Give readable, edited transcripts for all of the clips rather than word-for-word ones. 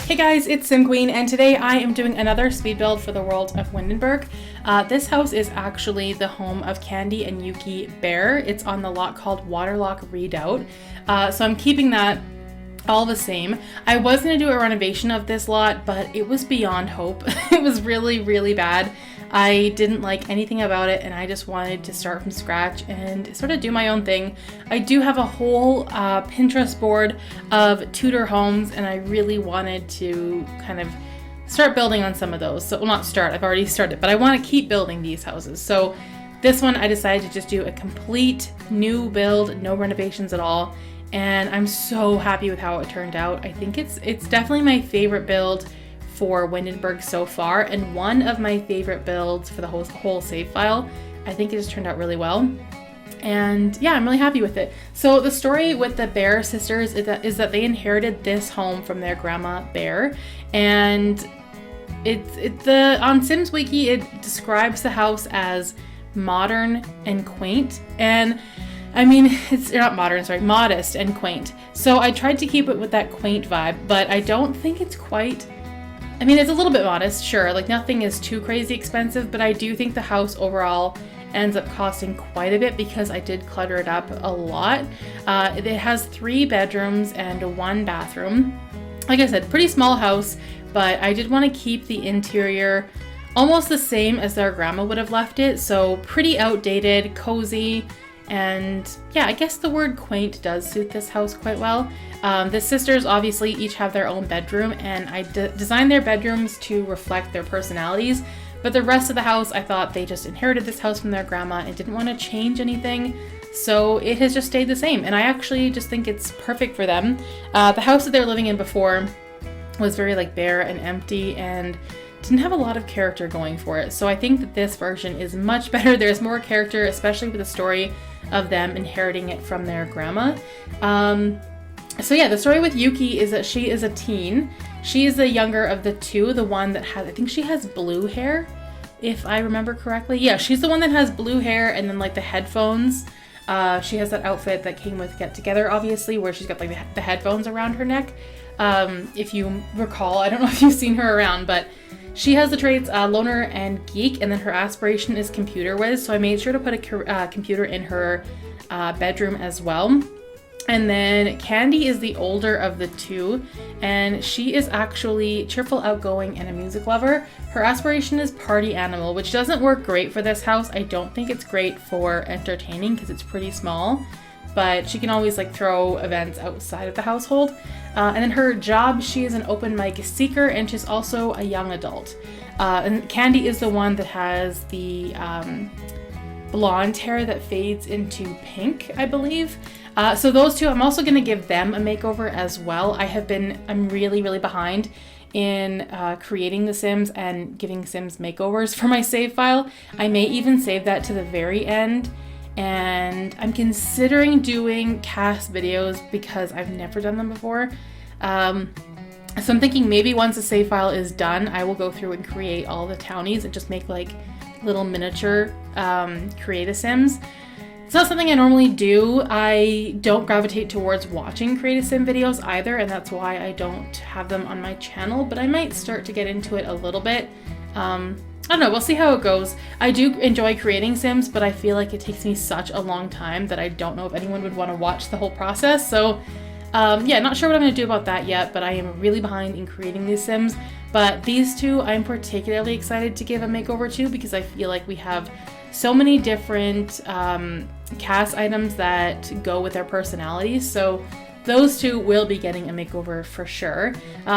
Hey guys, it's Sim Queen, and today I am doing another speed build for the world of Windenburg. This house is actually the home of Candy and Yuki Bear. It's on the lot called Waterlock Redoubt, so I'm keeping that all the same. I was going to do a renovation of this lot, but it was beyond hope. It was really, really bad. I didn't like anything about it, and I just wanted to start from scratch and sort of do my own thing. I do have a whole Pinterest board of Tudor homes, and I really wanted to kind of start building on some of those. So, well, not start, I've already started, but I want to keep building these houses. So this one I decided to just do a complete new build, no renovations at all, and I'm so happy with how it turned out. I think it's definitely my favorite build for Windenburg so far, and one of my favorite builds for the whole save file. I think it just turned out really well, and yeah, I'm really happy with it. So the story with the Bear sisters is that they inherited this home from their grandma Bear, and on Sims Wiki it describes the house as modern and quaint, and I mean, it's not modern, sorry, modest and quaint. So I tried to keep it with that quaint vibe, but I don't think it's quite. I mean, it's a little bit modest, sure, like nothing is too crazy expensive, but I do think the house overall ends up costing quite a bit because I did clutter it up a lot. It has 3 bedrooms and 1 bathroom. Like I said, pretty small house, but I did want to keep the interior almost the same as their grandma would have left it, so pretty outdated, cozy, and yeah, I guess the word quaint does suit this house quite well. The sisters obviously each have their own bedroom, and I designed their bedrooms to reflect their personalities, but the rest of the house, I thought they just inherited this house from their grandma and didn't want to change anything, so it has just stayed the same, and I actually just think it's perfect for them. The house that they were living in before was very like bare and empty and didn't have a lot of character going for it, so I think that this version is much better. There's more character, especially with the story of them inheriting it from their grandma. So yeah, the story with Yuki is that she is a teen. She is the younger of the two, the one that has, I think she has blue hair, if I remember correctly. Yeah, she's the one that has blue hair and then like the headphones. She has that outfit that came with Get Together, obviously, where she's got like the headphones around her neck. If you recall, I don't know if you've seen her around, but she has the traits loner and geek, and then her aspiration is computer whiz, so I made sure to put a computer in her bedroom as well. And then Candy is the older of the two, and she is actually cheerful, outgoing, and a music lover. Her aspiration is party animal, which doesn't work great for this house. I don't think it's great for entertaining because it's pretty small, but she can always like throw events outside of the household. And then her job, she is an open mic seeker, and she's also a young adult. And Candy is the one that has the blonde hair that fades into pink, I believe. So those two, I'm also going to give them a makeover as well. I'm really, really behind in creating the Sims and giving Sims makeovers for my save file. I may even save that to the very end. And I'm considering doing cast videos because I've never done them before. So I'm thinking maybe once the save file is done, I will go through and create all the townies and just make like little miniature Create-A-Sims. It's not something I normally do. I don't gravitate towards watching Create-A-Sim videos either, and that's why I don't have them on my channel, but I might start to get into it a little bit. I don't know, we'll see how it goes. I do enjoy creating Sims, but I feel like it takes me such a long time that I don't know if anyone would want to watch the whole process. So yeah, not sure what I'm going to do about that yet, but I am really behind in creating these Sims. But these two I'm particularly excited to give a makeover to because I feel like we have so many different cast items that go with their personalities. So those two will be getting a makeover for sure.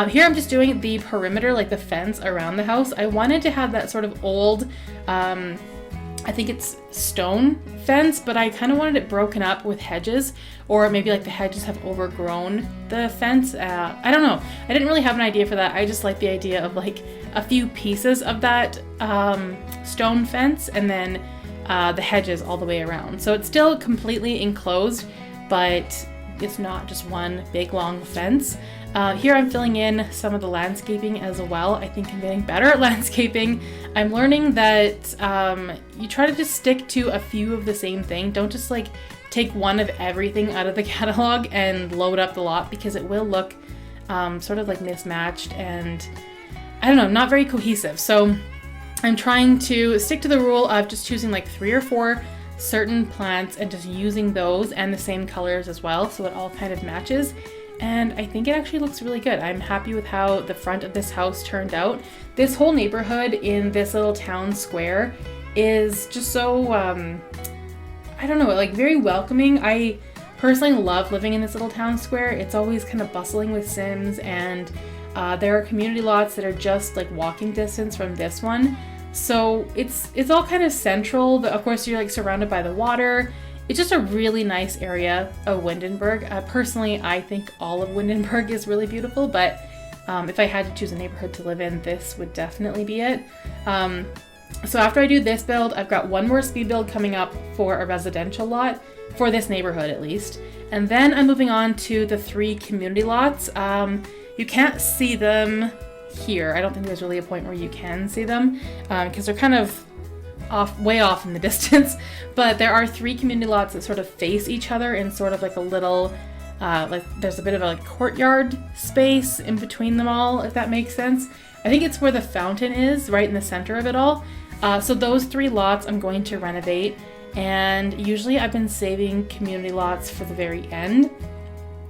Here I'm just doing the perimeter, like the fence around the house. I wanted to have that sort of old, I think it's stone fence, but I kind of wanted it broken up with hedges, or maybe like the hedges have overgrown the fence. I don't know. I didn't really have an idea for that. I just like the idea of like a few pieces of that stone fence and then the hedges all the way around. So it's still completely enclosed, but it's not just one big long fence. Here I'm filling in some of the landscaping as well. I think I'm getting better at landscaping. I'm learning that you try to just stick to a few of the same thing. Don't just like take one of everything out of the catalog and load up the lot, because it will look sort of like mismatched and I don't know, not very cohesive. So I'm trying to stick to the rule of just choosing like 3 or 4 certain plants and just using those and the same colors as well, so it all kind of matches. And I think it actually looks really good. I'm happy with how the front of this house turned out. This whole neighborhood in this little town square is just so, I don't know, like very welcoming. I personally love living in this little town square. It's always kind of bustling with Sims, and there are community lots that are just like walking distance from this one. So it's all kind of central. Of course, you're like surrounded by the water. It's just a really nice area of Windenburg. Personally, I think all of Windenburg is really beautiful, but if I had to choose a neighborhood to live in, this would definitely be it. So after I do this build, I've got one more speed build coming up for a residential lot, for this neighborhood at least. And then I'm moving on to the 3 community lots. You can't see them here. I don't think there's really a point where you can see them because they're kind of way off in the distance. But there are 3 community lots that sort of face each other in sort of like a little, like there's a bit of a like courtyard space in between them all, if that makes sense. I think it's where the fountain is, right in the center of it all. So those 3 lots I'm going to renovate, and usually I've been saving community lots for the very end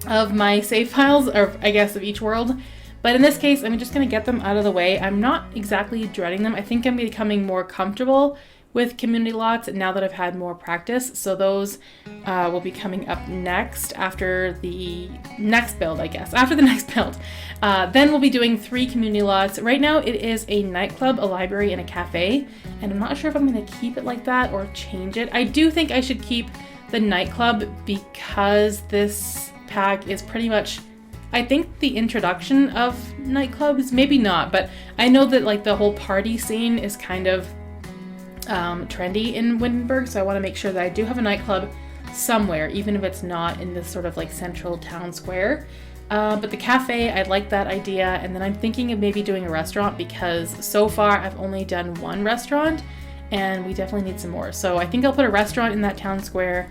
of my save files, or I guess of each world. But in this case, I'm just going to get them out of the way. I'm not exactly dreading them. I think I'm becoming more comfortable with community lots now that I've had more practice. So those will be coming up next after the next build, I guess. After the next build. Then we'll be doing 3 community lots. Right now it is a nightclub, a library, and a cafe. And I'm not sure if I'm going to keep it like that or change it. I do think I should keep the nightclub because this pack is pretty much, I think, the introduction of nightclubs. Maybe not, but I know that like the whole party scene is kind of trendy in Windenburg, so I want to make sure that I do have a nightclub somewhere, even if it's not in this sort of like central town square. But the cafe, I like that idea, and then I'm thinking of maybe doing a restaurant because so far I've only done 1 restaurant and we definitely need some more. So I think I'll put a restaurant in that town square,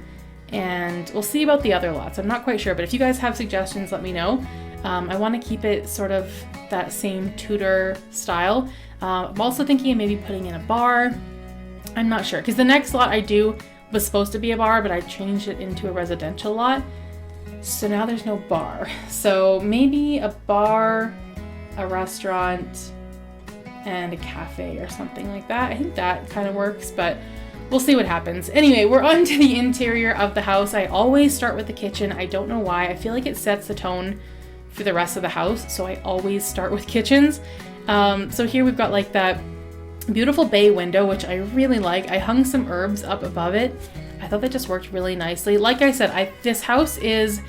and we'll see about the other lots. I'm not quite sure, but if you guys have suggestions, let me know. I want to keep it sort of that same Tudor style. I'm also thinking of maybe putting in a bar. I'm not sure, because the next lot I do was supposed to be a bar, but I changed it into a residential lot. So now there's no bar. So maybe a bar, a restaurant, and a cafe or something like that. I think that kind of works, but we'll see what happens. Anyway, we're on to the interior of the house. I always start with the kitchen. I don't know why. I feel like it sets the tone for the rest of the house, so I always start with kitchens. So here we've got like that beautiful bay window, which I really like. I hung some herbs up above it. I thought that just worked really nicely. Like I said, this house is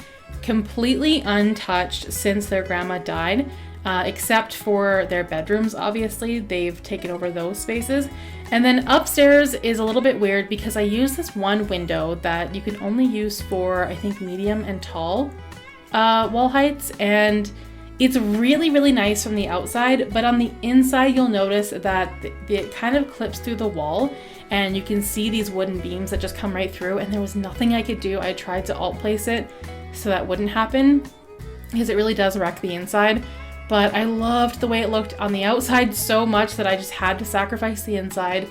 completely untouched since their grandma died, except for their bedrooms, obviously. They've taken over those spaces. And then upstairs is a little bit weird because I use this one window that you can only use for, I think, medium and tall wall heights, and it's really, really nice from the outside, but on the inside you'll notice that it kind of clips through the wall, and you can see these wooden beams that just come right through, and there was nothing I could do. I tried to alt place it so that wouldn't happen because it really does wreck the inside, but I loved the way it looked on the outside so much that I just had to sacrifice the inside,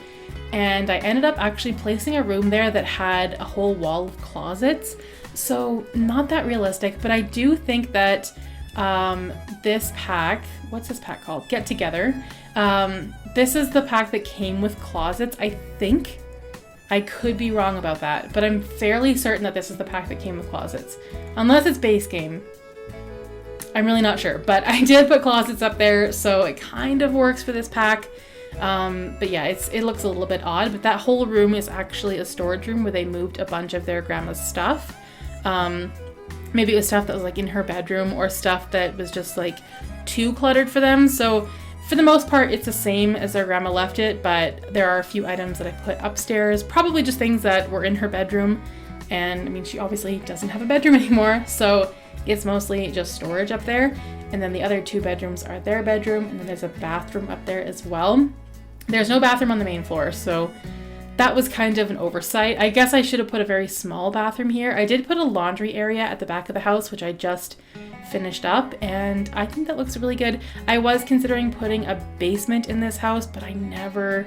and I ended up actually placing a room there that had a whole wall of closets. So not that realistic, but I do think that this pack, what's this pack called? Get Together. This is the pack that came with closets, I think. I could be wrong about that, but I'm fairly certain that this is the pack that came with closets. Unless it's base game. I'm really not sure, but I did put closets up there, so it kind of works for this pack. But yeah, it looks a little bit odd, but that whole room is actually a storage room where they moved a bunch of their grandma's stuff. Maybe it was stuff that was like in her bedroom or stuff that was just like too cluttered for them. So for the most part, it's the same as their grandma left it, but there are a few items that I put upstairs, probably just things that were in her bedroom. And I mean, she obviously doesn't have a bedroom anymore, so it's mostly just storage up there. And then the other 2 bedrooms are their bedroom, and then there's a bathroom up there as well. There's no bathroom on the main floor, so that was kind of an oversight. I guess I should have put a very small bathroom here. I did put a laundry area at the back of the house, which I just finished up, and I think that looks really good. I was considering putting a basement in this house, but I never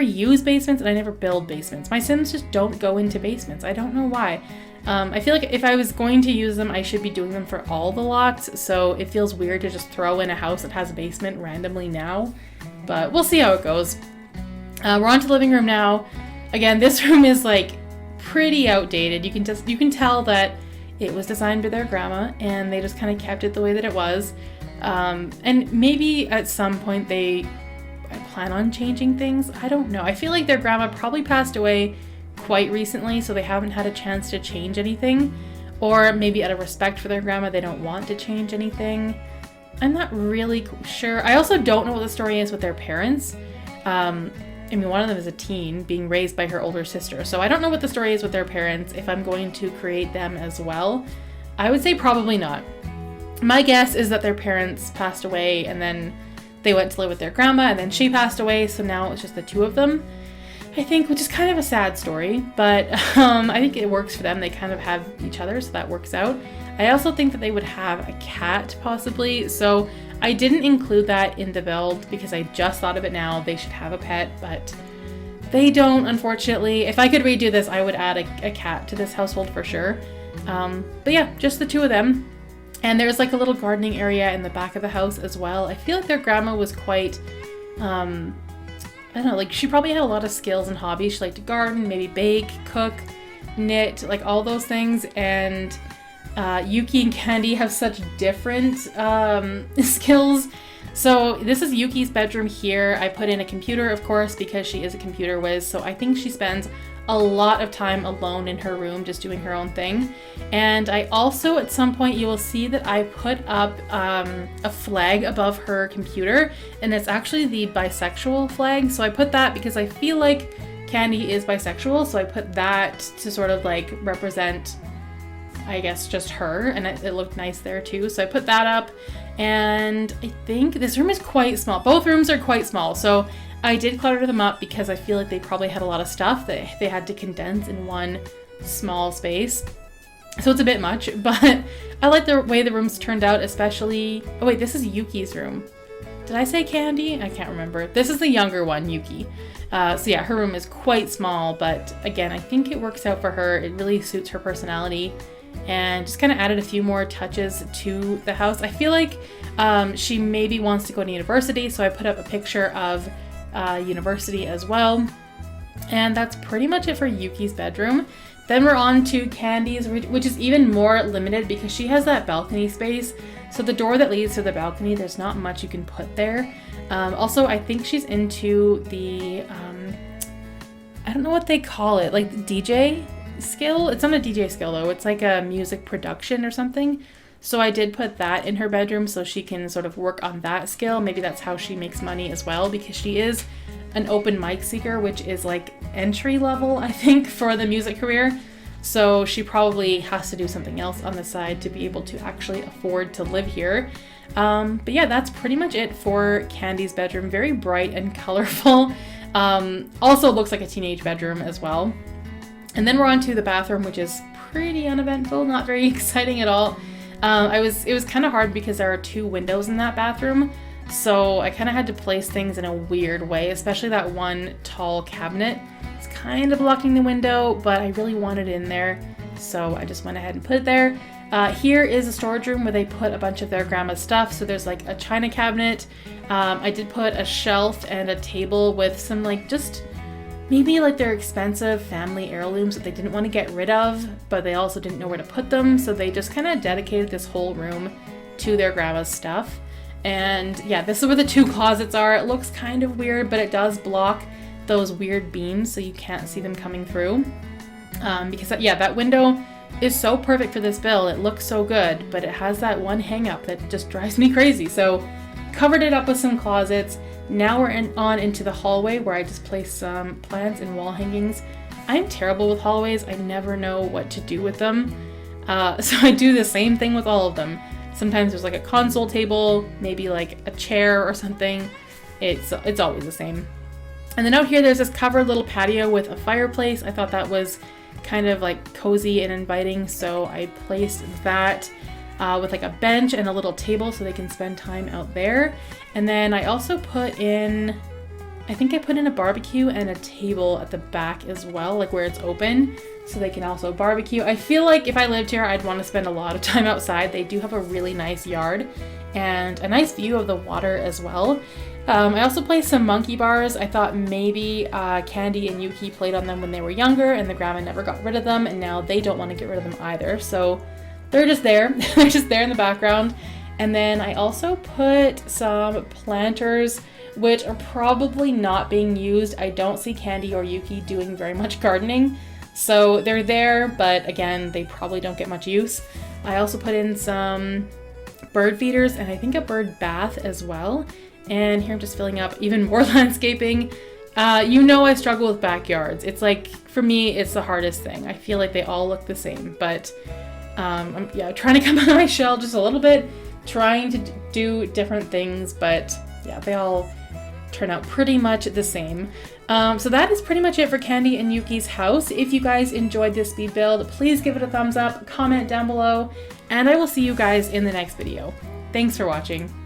use basements and I never build basements. My Sims just don't go into basements. I don't know why. I feel like if I was going to use them, I should be doing them for all the lots, so it feels weird to just throw in a house that has a basement randomly now, but we'll see how it goes. We're on to the living room now. Again, this room is like pretty outdated. You can tell that it was designed by their grandma and they just kind of kept it the way that it was. And maybe at some point they plan on changing things. I don't know. I feel like their grandma probably passed away quite recently, so they haven't had a chance to change anything. Or maybe out of respect for their grandma, they don't want to change anything. I'm not really sure. I also don't know what the story is with their parents. I mean, one of them is a teen being raised by her older sister. So I don't know what the story is with their parents, if I'm going to create them as well. I would say probably not. My guess is that their parents passed away and then they went to live with their grandma and then she passed away. So now it's just the two of them, I think, which is kind of a sad story. But I think it works for them. They kind of have each other, so that works out. I also think that they would have a cat possibly. So I didn't include that in the build because I just thought of it now. They should have a pet, but they don't, unfortunately. If I could redo this, I would add a cat to this household for sure. But yeah, just the two of them. And there's like a little gardening area in the back of the house as well. I feel like their grandma was quite, I don't know, like she probably had a lot of skills and hobbies. She liked to garden, maybe bake, cook, knit, like all those things. And Yuki and Candy have such different skills. So this is Yuki's bedroom here. I put in a computer, of course, because she is a computer whiz. So I think she spends a lot of time alone in her room just doing her own thing. And I also, at some point, you will see that I put up a flag above her computer, and it's actually the bisexual flag. So I put that because I feel like Candy is bisexual. So I put that to sort of like represent, I guess, just her, and it looked nice there too. So I put that up, and I think this room is quite small. Both rooms are quite small, so I did clutter them up because I feel like they probably had a lot of stuff that they had to condense in one small space. So it's a bit much, but I like the way the rooms turned out, especially... Oh wait, this is Yuki's room. Did I say Candy? I can't remember. This is the younger one, Yuki. So yeah, her room is quite small, but again, I think it works out for her. It really suits her personality. And just kind of added a few more touches to the house. I feel like she maybe wants to go to university, so I put up a picture of university as well. And that's pretty much it for Yuki's bedroom. Then we're on to Candy's, which is even more limited because she has that balcony space. So the door that leads to the balcony, there's not much you can put there. Also, I think she's into the, I don't know what they call it, like DJ skill. It's not a DJ skill though. It's like a music production or something. So I did put that in her bedroom so she can sort of work on that skill. Maybe that's how she makes money as well, because she is an open mic seeker, which is like entry level, I think, for the music career. So she probably has to do something else on the side to be able to actually afford to live here. But yeah, that's pretty much it for Candy's bedroom. Very bright and colorful. Also looks like a teenage bedroom as well. And then we're on to the bathroom, which is pretty uneventful, not very exciting at all. It was kind of hard because there are two windows in that bathroom, so I kind of had to place things in a weird way, especially that one tall cabinet. It's kind of blocking the window, but I really wanted it in there, so I just went ahead and put it there. Here is a storage room where they put a bunch of their grandma's stuff, so there's like a china cabinet. I did put a shelf and a table with some like just maybe like their expensive family heirlooms that they didn't want to get rid of, but they also didn't know where to put them. So they just kind of dedicated this whole room to their grandma's stuff. And yeah, this is where the two closets are. It looks kind of weird, but it does block those weird beams so you can't see them coming through. Because yeah, that window is so perfect for this build. It looks so good, but it has that one hang up that just drives me crazy. So covered it up with some closets. Now we're on into the hallway where I just placed some plants and wall hangings. I'm terrible with hallways. I never know what to do with them. So I do the same thing with all of them. Sometimes there's like a console table, maybe like a chair or something. It's always the same. And then out here, there's this covered little patio with a fireplace. I thought that was kind of like cozy and inviting, so I placed that with like a bench and a little table so they can spend time out there. And then I also put in, I think I put in a barbecue and a table at the back as well, like where it's open, so they can also barbecue. I feel like if I lived here, I'd want to spend a lot of time outside. They do have a really nice yard and a nice view of the water as well. I also placed some monkey bars. I thought maybe Candy and Yuki played on them when they were younger and the grandma never got rid of them, and now they don't want to get rid of them either. So they're just there. They're just there in the background. And then I also put some planters, which are probably not being used. I don't see Candy or Yuki doing very much gardening. So they're there, but again, they probably don't get much use. I also put in some bird feeders and I think a bird bath as well. And here I'm just filling up even more landscaping. You know I struggle with backyards. It's like, for me, it's the hardest thing. I feel like they all look the same, but I'm trying to come out of my shell just a little bit, trying to do different things, but yeah, they all turn out pretty much the same. So that is pretty much it for Candy and Yuki's house. If you guys enjoyed this speed build, please give it a thumbs up, comment down below, and I will see you guys in the next video. Thanks for watching.